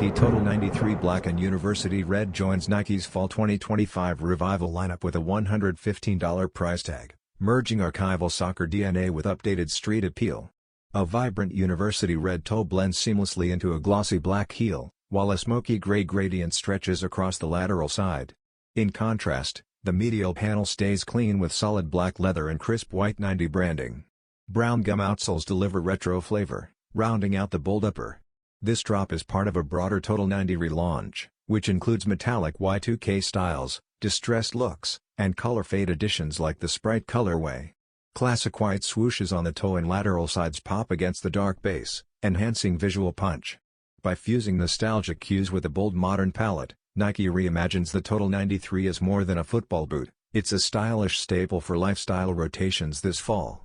Nike Total 93 Black and University Red joins Nike's Fall 2025 Revival lineup with a $115 price tag, merging archival soccer DNA with updated street appeal. A vibrant University Red toe blends seamlessly into a glossy black heel, while a smoky gray gradient stretches across the lateral side. In contrast, the medial panel stays clean with solid black leather and crisp white 90 branding. Brown gum outsoles deliver retro flavor, rounding out the bold upper. This drop is part of a broader Total 90 relaunch, which includes metallic Y2K styles, distressed looks, and color fade additions like the Sprite colorway. Classic white swooshes on the toe and lateral sides pop against the dark base, enhancing visual punch. By fusing nostalgic cues with a bold modern palette, Nike reimagines the Total 93 as more than a football boot. It's a stylish staple for lifestyle rotations this fall.